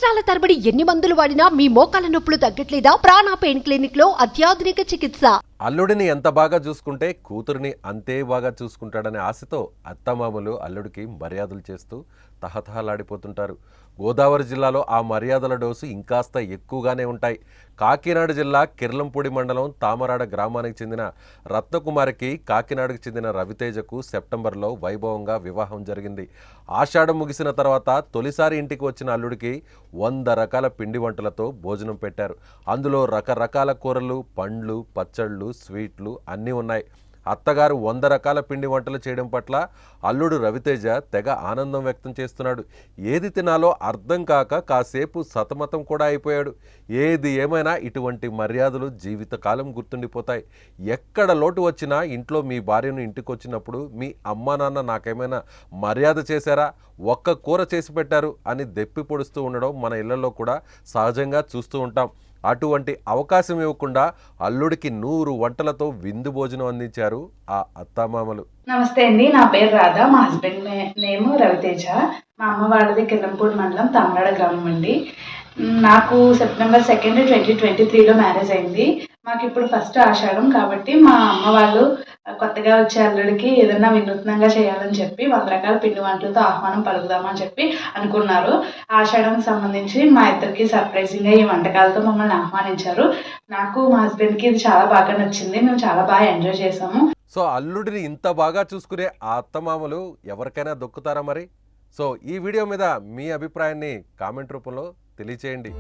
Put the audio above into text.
సంవత్సరాల తరబడి ఎన్ని మందులు వాడినా మీ మోకాల నొప్పులు తగ్గట్లేదా? ప్రాణ పెయిన్ క్లినిక్ లో అత్యాధునిక చికిత్స. అల్లుడిని ఎంత బాగా చూసుకుంటే కూతురిని అంతే బాగా చూసుకుంటాడనే ఆశతో అత్తమామలు అల్లుడికి మర్యాదలు చేస్తూ తహతహలాడిపోతుంటారు. గోదావరి జిల్లాలో ఆ మర్యాదల డోసు ఇంకాస్త ఎక్కువగానే ఉంటాయి. కాకినాడ జిల్లా కిర్లంపూడి మండలం తామరాడ గ్రామానికి చెందిన రత్నకుమారికి కాకినాడకు చెందిన రవితేజకు సెప్టెంబర్లో వైభవంగా వివాహం జరిగింది. ఆషాఢం ముగిసిన తర్వాత తొలిసారి ఇంటికి వచ్చిన అల్లుడికి 100 రకాల పిండి వంటలతో భోజనం పెట్టారు. అందులో రకరకాల కూరలు, పండ్లు, పచ్చళ్ళు, స్వీట్లు అన్నీ ఉన్నాయి. అత్తగారు 100 రకాల పిండి వంటలు చేయడం పట్ల అల్లుడు రవితేజ తెగ ఆనందం వ్యక్తం చేస్తున్నాడు. ఏది తినాలో అర్థం కాక కాసేపు సతమతం కూడా అయిపోయాడు. ఏది ఏమైనా ఇటువంటి మర్యాదలు జీవితకాలం గుర్తుండిపోతాయి. ఎక్కడ లోటు వచ్చినా ఇంట్లో మీ భార్యను ఇంటికి వచ్చినప్పుడు మీ అమ్మా నాన్న నాకేమైనా మర్యాద చేశారా, ఒక్క కూర చేసి పెట్టారు అని దెప్పి పొడుస్తూ ఉండడం మన ఇళ్లలో కూడా సహజంగా చూస్తూ ఉంటాం. అటువంటి అవకాశం ఇవ్వకుండా అల్లుడికి 100 వంటలతో విందు భోజనం అందించారు ఆ అత్తామామలు. నమస్తే అండి, నా పేరు రాధా. మా హస్బెండ్ నేమ్ రవితేజ. మా అమ్మ వాళ్ళది కిర్లంపూడి మండలం తామరాడ గ్రామం అండి. నాకు సెప్టెంబర్ 2, 2023లో మ్యారేజ్ అయింది. మాకు ఇప్పుడు ఫస్ట్ ఆషాఢం కాబట్టి మా అమ్మ వాళ్ళు కొత్తగా వచ్చే అల్లుడికి ఏదైనా వినూత్నంగా చేయాలని చెప్పి 100 రకాల పిండి వంటలతో ఆహ్వానం పలుకుదామని చెప్పి అనుకున్నారు. ఆషాఢంకి సంబంధించి మా ఇద్దరికి సర్ప్రైజింగ్గా ఈ వంటకాలతో మమ్మల్ని ఆహ్వానించారు. నాకు మా హస్బెండ్కి ఇది చాలా బాగా నచ్చింది. మేము చాలా బాగా ఎంజాయ్ చేసాము. సో అల్లుడిని ఇంత బాగా చూసుకునే ఆ అత్తమామలు ఎవరికైనా దొక్కుతారా మరి? సో ఈ వీడియో మీద మీ అభిప్రాయాన్ని కామెంట్ రూపంలో తెలియచేయండి.